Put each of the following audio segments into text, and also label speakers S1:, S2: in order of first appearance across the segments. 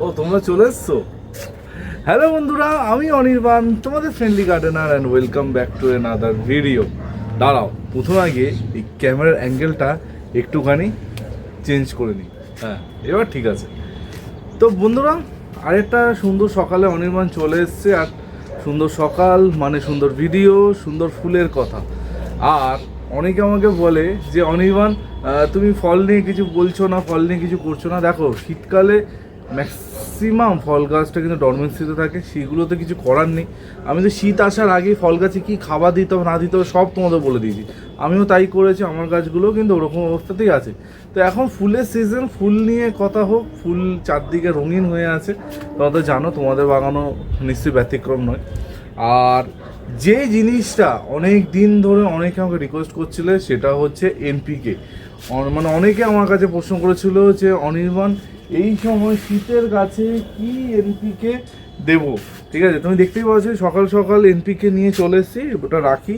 S1: ও তোমরা চলে এসছো। হ্যালো বন্ধুরা, আমি অনির্বাণ, তোমাদের friendly gardener, and welcome back to another video. দাঁড়াও, প্রথম আগে এই ক্যামেরার অ্যাঙ্গেলটা একটুখানি চেঞ্জ করে নিই। হ্যাঁ, এবার ঠিক আছে। তো বন্ধুরা, আরেকটা সুন্দর সকালে অনির্বাণ চলে এসছে। আর সুন্দর সকাল মানে সুন্দর ভিডিও, সুন্দর ফুলের কথা। আর অনেকে আমাকে বলে যে অনির্বাণ, তুমি ফল নিয়ে কিছু বলছো না, ফল নিয়ে কিছু করছো না। দেখো, শীতকালে ম্যাক্সিমাম ফল গাছটা কিন্তু ডরমেন্সিতে থাকে, সেগুলোতে কিছু করার নেই। আমি তো শীত আসার আগেই ফল গাছে কী খাবার দিতে হবে না দিতে হবে সব তোমাদের বলে দিয়েছি। আমিও তাই করেছি, আমার গাছগুলোও কিন্তু ওরকম অবস্থাতেই আছে। তো এখন ফুলের সিজন, ফুল নিয়ে কথা হোক। ফুল চারদিকে রঙিন হয়ে আছে, তোমরা তো জানো, তোমাদের বাগানও নিশ্চয়ই ব্যতিক্রম নয়। আর যে জিনিসটা অনেক দিন ধরে অনেকে আমাকে রিকোয়েস্ট করছিলে সেটা হচ্ছে এনপিকে। মানে অনেকে আমার কাছে প্রশ্ন করেছিল যে অনির্বাণ, এই সময় শীতের গাছে কি এনপিকে দেবো। ঠিক আছে, তুমি দেখতেই পাচ্ছ সকাল সকাল এনপিকে নিয়ে চলে এসেছি, ওটা রাখি।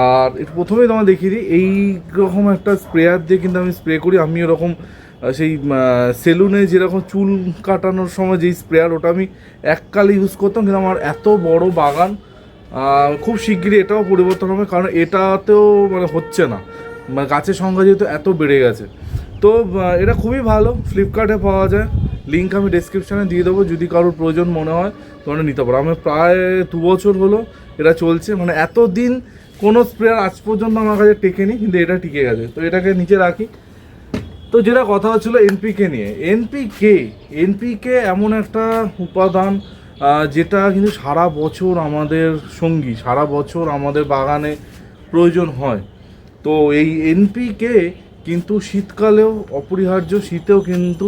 S1: আর একটু প্রথমেই তোমার দেখিয়ে দিই, এই রকম একটা স্প্রেয়ার দিয়ে কিন্তু আমি স্প্রে করি। আমি এরকম সেই সেলুনে যেরকম চুল কাটানোর সময় যেই স্প্রেয়ার, ওটা আমি এককালে ইউজ করতাম, কিন্তু আমার এত বড় বাগান, খুব শিগগিরই এটাও পরিবর্তন হবে, কারণ এটাতেও মানে হচ্ছে না, মানে গাছের সংখ্যা যেহেতু এত বেড়ে গেছে। তো এটা খুবই ভালো, ফ্লিপকার্টে পাওয়া যায়, লিঙ্ক আমি ডেসক্রিপশানে দিয়ে দেবো, যদি কারোর প্রয়োজন মনে হয় তোমরা নিতে পারো। আমার প্রায় 2 বছর হলো এটা চলছে, মানে এতদিন কোনো স্প্রেয়ার আজ পর্যন্ত আমার কাছে টেকেনি, কিন্তু এটা টিকে গেছে। তো এটাকে নিচে রাখি। তো যেটা কথা হচ্ছিল এনপিকে নিয়ে, এনপিকে এমন একটা উপাদান যেটা কিন্তু সারা বছর আমাদের সঙ্গী, সারা বছর আমাদের বাগানে প্রয়োজন হয়। তো এই এনপিকে কিন্তু শীতকালেও অপরিহার্য, শীতেও কিন্তু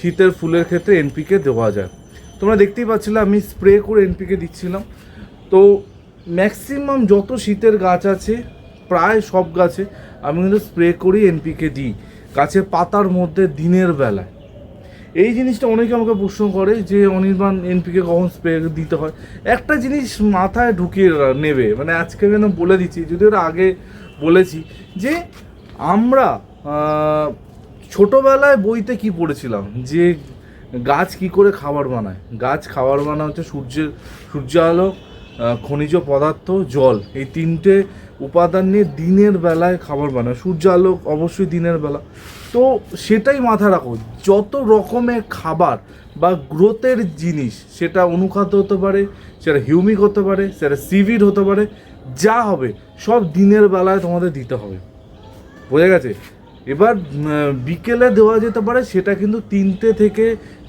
S1: শীতের ফুলের ক্ষেত্রে এনপিকে দেওয়া যায়। তোমরা দেখতেই পাচ্ছিলে আমি স্প্রে করে এনপিকে দিচ্ছিলাম। তো ম্যাক্সিমাম যত শীতের গাছ আছে, প্রায় সব গাছে আমি কিন্তু স্প্রে করেই এনপিকে দিই, গাছের পাতার মধ্যে দিনের বেলায়। এই জিনিসটা অনেকে আমাকে প্রশ্ন করে যে অনির্বাণ, এনপিকে কখন স্প্রে দিতে হয়। একটা জিনিস মাথায় ঢুকিয়ে নেবে, মানে আজকে কেন বলে দিচ্ছি, যদি ওটা আগে বলেছি, যে আমরা ছোটোবেলায় বইতে কি পড়েছিলাম, যে গাছ কি করে খাবার বানায়। গাছ খাবার বানায় হচ্ছে সূর্য আলো, খনিজ পদার্থ, জল, এই 3টে উপাদান নিয়ে দিনের বেলায় খাবার বানায়। সূর্য আলো অবশ্যই দিনের বেলা। তো সেটাই মাথায় রাখো, যত রকমের খাবার বা গ্রোথের জিনিস, সেটা অনুখাদ্য হতে পারে, সেটা হিউমিক হতে পারে, সেটা সিভিড হতে পারে, যা হবে সব দিনের বেলায় তোমাদের দিতে হবে। বোঝা গেছে? এবার বিকেলে দেওয়া যেতে পারে, সেটা কিন্তু 3টে থেকে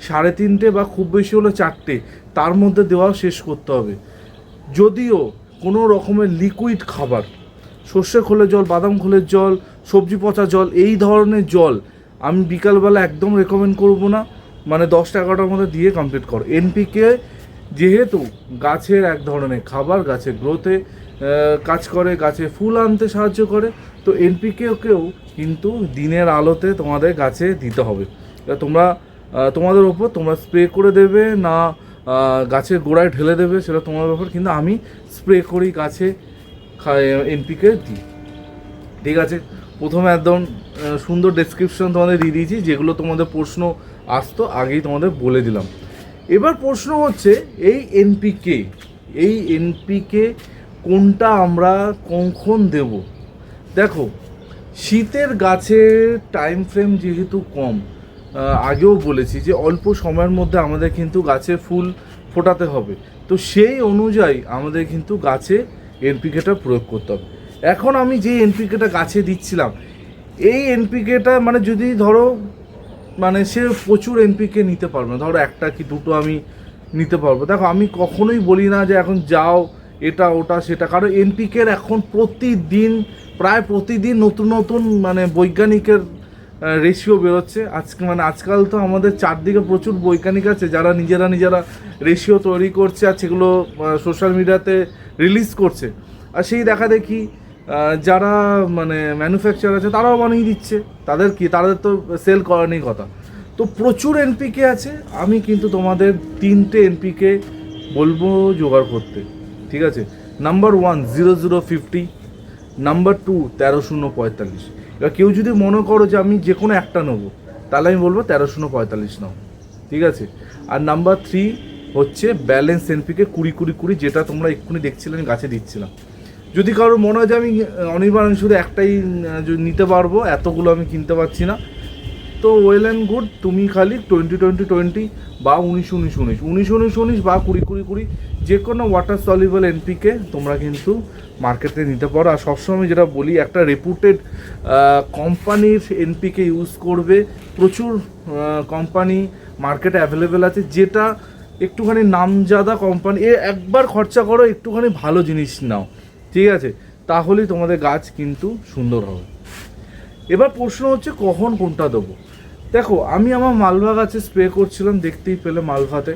S1: 3:30 বা খুব বেশি হলো 4টে, তার মধ্যে দেওয়া শেষ করতে হবে। যদিও কোনো রকমের লিকুইড খাবার, সর্ষে খোলের জল, বাদাম খোলের জল, সবজি পচা জল, এই ধরনের জল আমি বিকালবেলা একদম রেকমেন্ড করব না। মানে 10-11টার মধ্যে দিয়ে কমপ্লিট করো। এনপিকে যেহেতু গাছের এক ধরনের খাবার, গাছের গ্রোথে কাজ করে, গাছে ফুল আনতে সাহায্য করে, তো এনপিকেও কিন্তু দিনের আলোতে তোমাদের গাছে দিতে হবে। তোমরা তোমাদের ওপর, তোমরা স্প্রে করে দেবে না গাছের গোড়ায় ঢেলে দেবে, সেটা তোমার ব্যাপার, কিন্তু আমি স্প্রে করি গাছে, এনপিকে দিই। ঠিক আছে, প্রথমে একদম সুন্দর ডেসক্রিপশন তোমাদের দিয়ে দিয়েছি, যেগুলো তোমাদের প্রশ্ন আসতো আগেই তোমাদের বলে দিলাম। এবার প্রশ্ন হচ্ছে এই এনপিকে কোনটা আমরা কখন দেব। দেখো, শীতের গাছের টাইম ফ্রেম যেহেতু কম, আগেও বলেছি যে অল্প সময়ের মধ্যে আমাদের কিন্তু গাছে ফুল ফোটাতে হবে, তো সেই অনুযায়ী আমাদের কিন্তু গাছে এনপিকেটা প্রয়োগ করতে হবে। এখন আমি যে এনপিকেটা গাছে দিচ্ছিলাম, এই এনপিকেটা মানে যদি ধরো, মানে সে প্রচুর এনপিকে নিতে পারবে না, ধরো 1টা কি 2টো আমি নিতে পারবো। দেখো, আমি কখনোই বলি না যে এখন যাও এটা ওটা সেটা, কারণ এনপিকের এখন প্রায় প্রতিদিন নতুন নতুন মানে বৈজ্ঞানিকের রেশিও বেরোচ্ছে। আজকাল তো আমাদের চারদিকে প্রচুর বৈজ্ঞানিক আছে যারা নিজেরা রেশিও তৈরি করছে, আর সেগুলো সোশ্যাল মিডিয়াতে রিলিজ করছে। আর সেই দেখা দেখি যারা মানে ম্যানুফ্যাকচার আছে তারাও বানিয়ে দিচ্ছে, তাদের তো সেল করারই কথা। তো প্রচুর এনপিকে আছে, আমি কিন্তু তোমাদের 3টে এনপিকে বলবো জোগাড় করতে। ঠিক আছে, নাম্বার 1 0050, নাম্বার 2 13045। এবার কেউ যদি মনে করো যে আমি যে কোনো একটা নেবো, তাহলে আমি বলবো 13045 নাও। ঠিক আছে। আর নাম্বার 3 হচ্ছে ব্যালেন্স এনপিকে 20-20-20, যেটা তোমরা এক্ষুনি দেখছিলে আমি গাছে দিচ্ছিলাম। যদি কারোর মনে হয় যে আমি অনির্বাণ শুধু একটাই নিতে পারবো, এতগুলো আমি কিনতে পারছি না, তো ওয়েল অ্যান্ড গুড, তুমি খালি 20-20-20 বা 19-19-19 বা 20-20-20 যে কোনো ওয়াটার সলিউবল এনপিকে তোমরা কিন্তু মার্কেটে নিতে পারো। আর সবসময় যেটা বলি, একটা রেপুটেড কোম্পানির এনপিকে ইউজ করবে। প্রচুর কোম্পানি মার্কেটে অ্যাভেলেবেল আছে, যেটা একটুখানি নামজাদা কোম্পানি, একবার খরচা করো, একটুখানি ভালো জিনিস নাও, ঠিক আছে, তাহলেই তোমাদের গাছ কিন্তু সুন্দর হবে। এবার প্রশ্ন হচ্ছে কখন কোনটা দেবো। দেখো, আমি আমার মালভা গাছে স্প্রে করছিলাম, দেখতেই পেলে মালভাতে।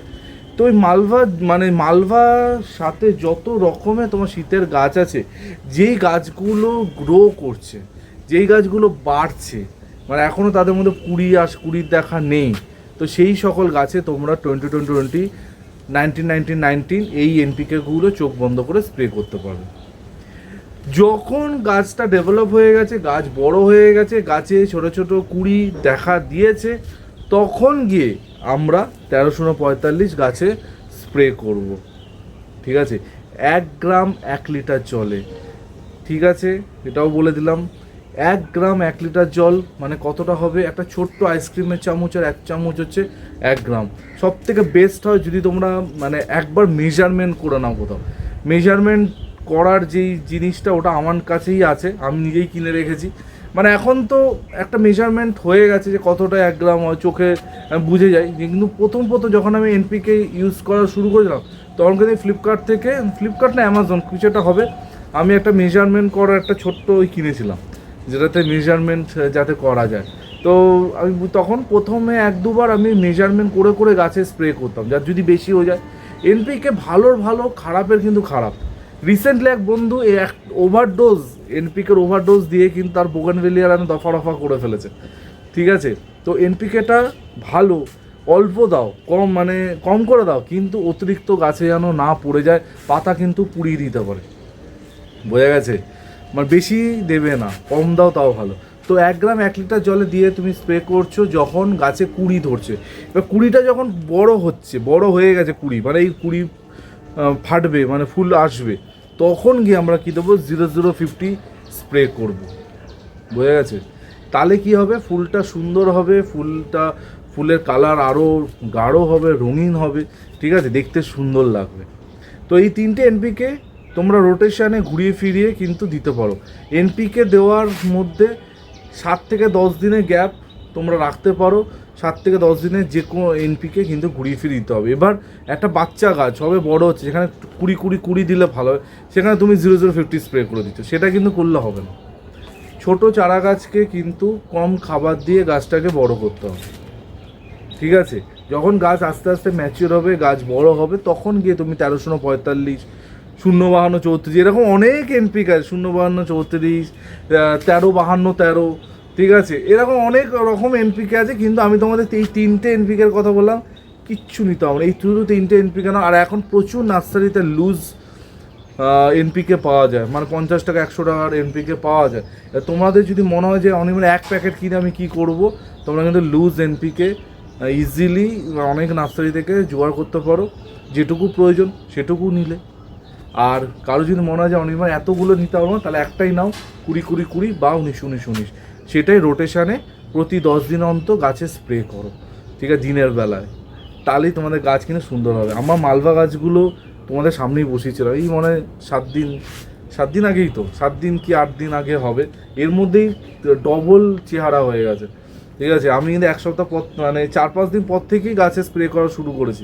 S1: তো ওই মালভা মানে মালভার সাথে যত রকমের তোমার শীতের গাছ আছে, যেই গাছগুলো গ্রো করছে, যেই গাছগুলো বাড়ছে, মানে এখনও তাদের মধ্যে কুড়ির দেখা নেই, তো সেই সকল গাছে তোমরা 20-20-20, 19-19-19 এই এনপিকেগুলো চোখ বন্ধ করে স্প্রে করতে পারবে। যখন গাছটা ডেভেলপ হয়ে গেছে, গাছ বড় হয়ে গেছে, গাছে ছোট ছোট কুড়ি দেখা দিয়েছে, তখন গিয়ে আমরা 1345 গাছে স্প্রে করব, ঠিক আছে, 1 গ্রাম 1 লিটার জলে, ঠিক আছে, এটাও বলে দিলাম। 1 গ্রাম 1 লিটার জল মানে কতটা হবে, একটা ছোট্ট আইসক্রিমের চামচের 1 চামচ হচ্ছে 1 গ্রাম। সব থেকে বেস্ট হয় যদি তোমরা মানে একবার মেজারমেন্ট করে নাও কোথাও। মেজারমেন্ট করার যেই জিনিসটা, ওটা আমার কাছেই আছে, আমি নিজেই কিনে রেখেছি। মানে এখন তো একটা মেজারমেন্ট হয়ে গেছে যে কতটা 1 গ্রাম হয়, চোখে বুঝে যায়। কিন্তু প্রথম যখন আমি এনপিকে ইউজ করা শুরু করেছিলাম, তখন কিন্তু ফ্লিপকার্ট না অ্যামাজন কিছু একটা হবে, আমি একটা মেজারমেন্ট করার একটা ছোট্ট ওই কিনেছিলাম, যেটাতে মেজারমেন্ট যাতে করা যায়। তো আমি তখন প্রথমে 1-2 বার আমি মেজারমেন্ট করে করে গাছে স্প্রে করতাম, যার যদি বেশি হয়ে যায়। এনপিকে ভালোর ভালো, খারাপের কিন্তু খারাপ। রিসেন্টলি এক বন্ধু এনপিকের ওভারডোজ দিয়ে কিন্তু তার বোগানভেলিয়ার আমি দফা করে ফেলেছে, ঠিক আছে। তো এনপিকেটা ভালো, অল্প দাও, কম করে দাও, কিন্তু অতিরিক্ত গাছে যেন না পড়ে যায়, পাতা কিন্তু পুড়িয়ে দিতে পারে, বোঝা গেছে। মানে বেশি দেবে না, কম দাও তাও ভালো। তো 1 গ্রাম 1 লিটার জলে দিয়ে তুমি স্প্রে করছো যখন গাছে কুড়ি ধরছে। এবার কুড়িটা যখন বড় হয়ে গেছে কুড়ি, মানে এই কুড়ি ফাটবে, মানে ফুল আসবে, তখন গিয়ে আমরা কী দেবো, 0050 স্প্রে করব, বোঝা গেছে। তাহলে কি হবে, ফুলটা সুন্দর হবে, ফুলের কালার আরও গাঢ় হবে, রঙিন হবে, ঠিক আছে, দেখতে সুন্দর লাগবে। তো এই 3টে এনপিকে তোমরা রোটেশানে ঘুরিয়ে ফিরিয়ে কিন্তু দিতে পারো। এনপিকে দেওয়ার মধ্যে 7 থেকে 10 দিনের গ্যাপ তোমরা রাখতে পারো। 7 থেকে 10 দিনের যে কোনো এনপিকে কিন্তু ঘুরিয়ে ফিরিয়ে দিতে হবে। এবার একটা বাচ্চা গাছ হবে, বড় হচ্ছে, যেখানে কুড়ি দিলে ভালো হয়, সেখানে তুমি 0050 স্প্রে করে দিচ্ছ, সেটা কিন্তু করলে হবে না। ছোট চারা গাছকে কিন্তু কম খাবার দিয়ে গাছটাকে বড় করতে হবে, ঠিক আছে। যখন গাছ আস্তে আস্তে ম্যাচিওর হবে, গাছ বড় হবে, তখন গিয়ে তুমি 1345, 052-34, এরকম অনেক এনপিকে আছে, 052-34, 1352-13, ঠিক আছে, এরকম অনেক রকম এনপিকে আছে। কিন্তু আমি তোমাদের এই 3টে এনপিকের কথা বললাম, কিচ্ছু নিতে হবে না, এই শুধু 3টে এনপিকে না। আর এখন প্রচুর নার্সারিতে লুজ এনপিকে পাওয়া যায়, মানে 50 টাকা 100 টাকার এনপিকে পাওয়া যায়। তোমাদের যদি মনে হয় যে অনেক 1 প্যাকেট কিনে আমি কী করব, তোমরা কিন্তু লুজ এনপিকে ইজিলি অনেক নার্সারি থেকে জোগাড় করতে পারো, যেটুকু প্রয়োজন সেটুকু নিলে। আর কারো যদি মনে হয় যে অনির্বাণ এতগুলো নিতে পারবো না, তাহলে একটাই নাও, 20-20-20 বা 19-19-19, সেটাই রোটেশানে প্রতি 10 দিন অন্তর গাছে স্প্রে করো, ঠিক আছে, দিনের বেলায়। তাহলেই তোমাদের গাছ কিন্তু সুন্দর হবে। আমার মালভা গাছগুলো তোমাদের সামনেই বসিয়েছিল, এই মনে হয় 7 দিন আগেই, তো 7 দিন কি 8 দিন আগে হবে, এর মধ্যেই ডবল চেহারা হয়ে গেছে, ঠিক আছে। আমি কিন্তু 1 সপ্তাহ পর, মানে 4-5 দিন পর থেকেই গাছে স্প্রে করা শুরু করেছি।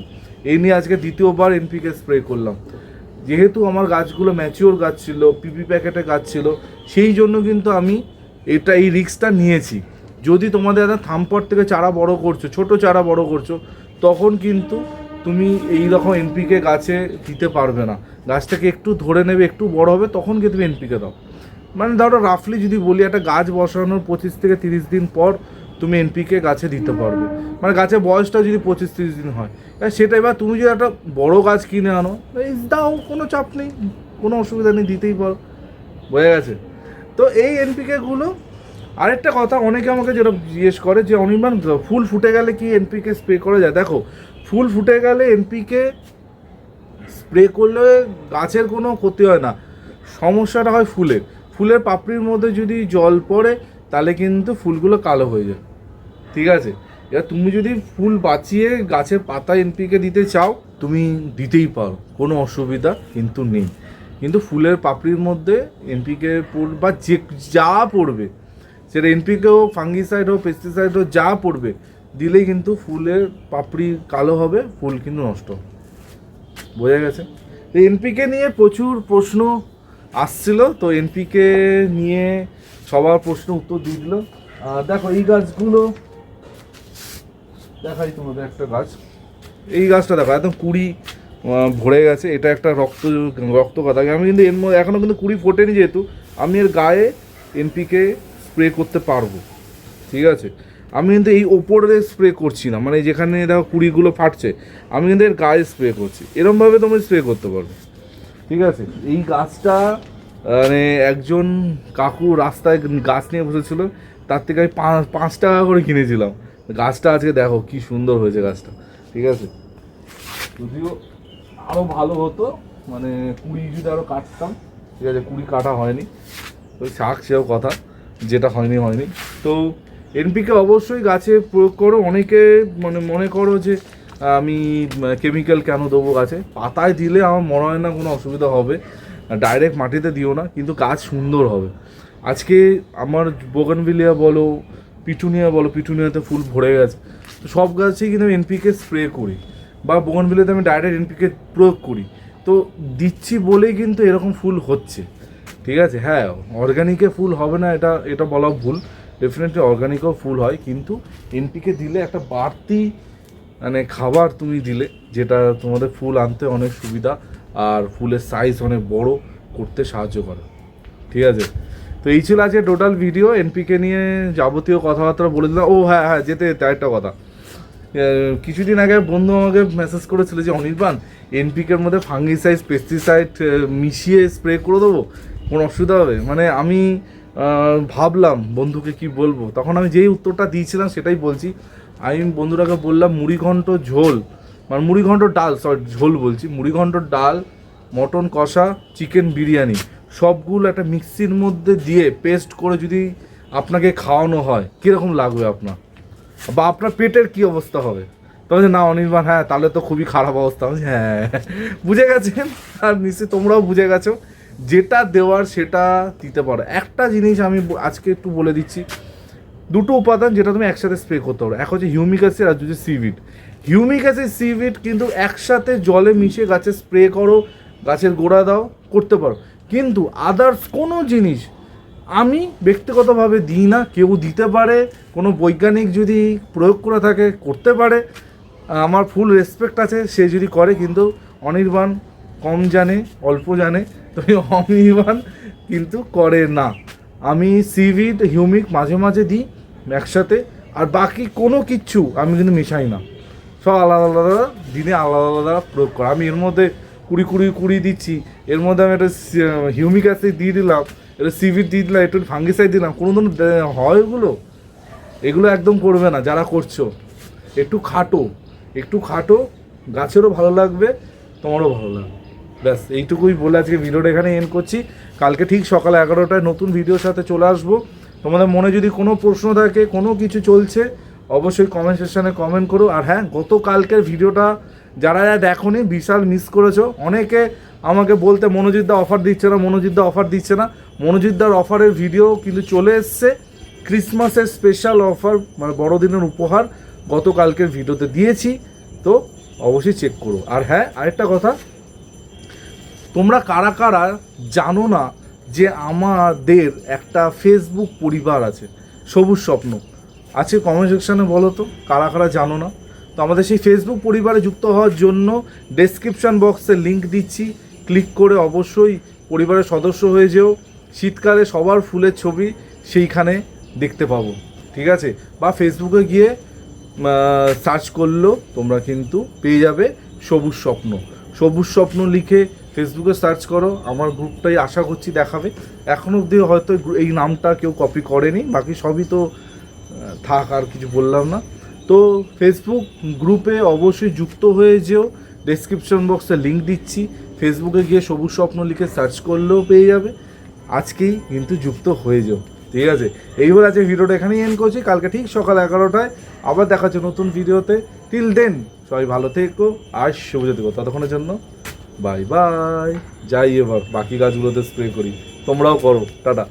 S1: এই নিয়ে আজকে দ্বিতীয়বার এনপিকে স্প্রে করলাম। যেহেতু আমার গাছগুলো ম্যাচিওর গাছ ছিল, পিপি প্যাকেটে গাছ ছিল, সেই জন্য কিন্তু আমি এই রিস্কটা নিয়েছি। যদি তোমাদের একটা থামপট থেকে চারা বড় করছো, ছোট চারা বড় করছো, তখন কিন্তু তুমি এই রকম এনপিকে গাছে দিতে পারবে না। গাছটাকে একটু ধরে নেবে, একটু বড় হবে, তখন গিয়ে তুমি এনপিকে দাও। মানে ধরো রাফলি যদি বলি, একটা গাছ বসানোর 25 থেকে 30 দিন পর তুমি এনপিকে গাছে দিতে পারবে, মানে গাছের বয়সটা যদি 25-30 দিন হয়, সেটা। এবার তুমি যদি একটা বড় গাছ কিনে আনো, দাও, কোনো চাপ নেই, কোনো অসুবিধা নেই, দিতেই পারো, বোঝা গেছে। তো এই এনপিকেগুলো আরেকটা কথা, অনেকে আমাকে যেটা জিজ্ঞেস করে যে অনির্বাণ ফুল ফুটে গেলে কি এনপিকে স্প্রে করা যায়? দেখো, ফুল ফুটে গেলে এনপিকে স্প্রে করলে গাছের কোনো ক্ষতি হয় না, সমস্যাটা হয় ফুলের। ফুলের পাপড়ির মধ্যে যদি জল পড়ে তাহলে কিন্তু ফুলগুলো কালো হয়ে যায়, ঠিক আছে? এবার তুমি যদি ফুল বাঁচিয়ে গাছের পাতা এনপিকে দিতে চাও তুমি দিতেই পারো, কোনো অসুবিধা কিন্তু নেই। কিন্তু ফুলের পাপড়ির মধ্যে এনপিকে বা যে যা পড়বে, সেটা এনপিকে হোক, ফাঙ্গিসাইড হোক, পেস্টিসাইড হোক, যা পড়বে দিলেই কিন্তু ফুলের পাপড়ি কালো হবে, ফুল কিন্তু নষ্ট হবে। বোঝা গেছে? তো এনপিকে নিয়ে প্রচুর প্রশ্ন আসছিল, তো এনপিকে নিয়ে সবার প্রশ্ন উত্তর দিয়ে দিল। দেখো এই গাছগুলো দেখাই তোমাদের, একটা গাছ, এই গাছটা দেখো একদম কুড়ি ভরে গেছে, এটা একটা রক্ত কথা। আমি কিন্তু এর মধ্যে এখনও কিন্তু কুড়ি ফোটেনি, যেহেতু আমি এর গায়ে এনপিকে স্প্রে করতে পারবো, ঠিক আছে? আমি কিন্তু এই ওপরে স্প্রে করছি না, মানে যেখানে দেখো কুড়িগুলো ফাটছে আমি কিন্তু এর গায়ে স্প্রে করছি, এরমভাবে তোমরা স্প্রে করতে পারবে, ঠিক আছে? এই গাছটা মানে একজন কাকু রাস্তায় গাছ নিয়ে বসেছিল, তার থেকে আমি 5 টাকা করে কিনেছিলাম। গাছটা আজকে দেখো কি সুন্দর হয়েছে গাছটা, ঠিক আছে? যদিও আরও ভালো হতো, মানে কুড়ি যদি আরও কাটতাম, ঠিক আছে? কুড়ি কাটা হয়নি, ওই শাক সেও কথা, যেটা হয়নি হয়নি। তো এনপিকে অবশ্যই গাছে প্রয়োগ করো। অনেকে মানে মনে করো যে আমি কেমিক্যাল কেন দেবো গাছে, পাতায় দিলে আমার মনে হয় না কোনো অসুবিধা হবে, ডাইরেক্ট মাটিতে দিও না, কিন্তু গাছ সুন্দর হবে। আজকে আমার বোগানভিলিয়া বলো, পিটুনিয়া বলো, পিটুনিয়াতে ফুল ভরে গেছে, তো সব গাছেই কিন্তু আমি এনপিকে স্প্রে করি, বা বোগানভিলিয়াতে আমি ডাইরেক্ট এনপিকে প্রয়োগ করি। তো দিচ্ছি বলেই কিন্তু এরকম ফুল হচ্ছে, ঠিক আছে? হ্যাঁ, অর্গানিকে ফুল হবে না এটা এটা বলা ভুল, ডেফিনেটলি অর্গানিকও ফুল হয়, কিন্তু এনপিকে দিলে একটা বাড়তি মানে খাবার তুমি দিলে, যেটা তোমাদের ফুল আনতে অনেক সুবিধা আর ফুলের সাইজ অনেক বড় করতে সাহায্য করে, ঠিক আছে? তো এই ছিল আজকে টোটাল ভিডিও, এনপিকে নিয়ে যাবতীয় কথাবার্তা বলে দিলাম। ও হ্যাঁ হ্যাঁ, যেতে যেতে একটা কথা, কিছুদিন আগে বন্ধু আমাকে মেসেজ করেছিল যে অনির্বাণ এনপিকের মধ্যে ফাঙ্গিসাইড পেস্টিসাইড মিশিয়ে স্প্রে করে দেবো, কোনো অসুবিধা হবে? মানে আমি ভাবলাম বন্ধুকে কি বলবো, তখন আমি যেই উত্তরটা দিয়েছিলাম সেটাই বলছি। আমি বন্ধুটাকে বললাম মুড়িঘণ্ট ঝোল, মানে মুড়িঘণ্ট ডাল, ঝোল বলছি, মুড়িঘণ্ট ডাল, মটন কষা, চিকেন বিরিয়ানি সবগুলো একটা মিক্সির মধ্যে দিয়ে পেস্ট করে যদি আপনাকে খাওয়ানো হয় কীরকম লাগবে আপনার, বা আপনার পেটের কি অবস্থা হবে? তবে না অনির্বাণ, হ্যাঁ তাহলে তো খুবই খারাপ অবস্থা। হ্যাঁ, বুঝে গেছেন, আর নিশ্চয়ই তোমরাও বুঝে গেছো, যেটা দেওয়ার সেটা দিতে পারো। একটা জিনিস আমি আজকে একটু বলে দিচ্ছি, দুটো উপাদান যেটা তুমি একসাথে স্প্রে করতে পারো, এক হচ্ছে হিউমিক অ্যাসিড আর হচ্ছে সিভিড। হিউমিক অ্যাসিড সিভিড কিন্তু একসাথে জলে মিশিয়ে গাছে স্প্রে করো, গাছের গোড়া দাও, করতে পারো, কিন্তু আদার্স কোনো জিনিস আমি ব্যক্তিগতভাবে দিই না, কেউ দিতে পারে, কোনো বৈজ্ঞানিক যদি প্রয়োগ করে থাকে করতে পারে, আমার ফুল রেসপেক্ট আছে সে যদি করে, কিন্তু অনির্বাণ কম জানে, অল্প জানে, তো অনির্বাণ কিন্তু করে না। আমি সিভিড হিউমিক মাঝে মাঝে দিই একসাথে, আর বাকি কোনো কিচ্ছু আমি কিন্তু মেশাই না, সব আলাদা আলাদা দিনে আলাদা আলাদা প্রয়োগ করা। আমি এর মধ্যে কুড়ি দিচ্ছি, এর মধ্যে আমি একটা হিউমিক অ্যাসিড দিয়ে দিলাম, এটা সিভিড দিয়ে দিলাম, একটু ফাঙ্গিসাইড দিলাম, কোনো দিন হয় এগুলো? এগুলো একদম করবে না যারা করছো। একটু খাটো, গাছেরও ভালো লাগবে, তোমারও ভালো লাগবে। ব্যাস এইটুকুই বলে আজকে ভিডিওটা এখানে এন্ড করছি। কালকে ঠিক সকাল 11টায় নতুন ভিডিওর সাথে চলে আসবো। তোমাদের মনে যদি কোনো প্রশ্ন থাকে, কোনো কিছু চলছে, অবশ্যই কমেন্ট সেকশানে কমেন্ট করো। আর হ্যাঁ, গতকালকের ভিডিওটা যারা দেখোনি বিশাল মিস করেছো। অনেকে আমাকে বলতে মনোজিৎদা অফার দিচ্ছে না, মনোজিৎদার অফারের ভিডিও কিন্তু চলে এসছে, ক্রিসমাসের স্পেশাল অফার, মানে বড়দিনের উপহার গতকালকের ভিডিওতে দিয়েছি, তো অবশ্যই চেক করো। আর হ্যাঁ, আরেকটা কথা, তোমরা কারা কারা জানো না যে আমাদের একটা ফেসবুক পরিবার আছে, সবুজ স্বপ্ন আছে? কমেন্ট সেকশানে বলো তো কারা কারা জানো না। তো আমাদের সেই ফেসবুক পরিবারে যুক্ত হওয়ার জন্য ডেসক্রিপশান বক্সে লিঙ্ক দিচ্ছি, ক্লিক করে অবশ্যই পরিবারের সদস্য হয়ে যেও। শীতকালে সবার ফুলের ছবি সেইখানে দেখতে পাবো, ঠিক আছে? বা ফেসবুকে গিয়ে সার্চ করলেও তোমরা কিন্তু পেয়ে যাবে সবুজ স্বপ্ন লিখে ফেসবুকে সার্চ করো, আমার গ্রুপটাই আশা করছি দেখাবে। এখনও অবধি হয়তো এই নামটা কেউ কপি করেনি, বাকি সবই তো থাক, আর কিছু বললাম না। তো ফেসবুক গ্রুপে অবশ্যই যুক্ত হয়ে যেও, ডেসক্রিপশন বক্সে লিঙ্ক দিচ্ছি, ফেসবুকে গিয়ে সবুজ স্বপ্ন লিখে সার্চ করলেও পেয়ে যাবে। আজকেই কিন্তু যুক্ত হয়ে যাও, ঠিক আছে? এইবার আজকে ভিডিওটা এখানেই এন্ড করছি, কালকে ঠিক সকাল 11টায় আবার দেখা হচ্ছে নতুন ভিডিওতে। টিল দেন সবাই ভালো থেকো আর সবুজে থেকো, ততক্ষণের জন্য বাই বাই। যাই এবার বাকি গাছগুলোতে স্প্রে করি, তোমরাও করো, টাটা।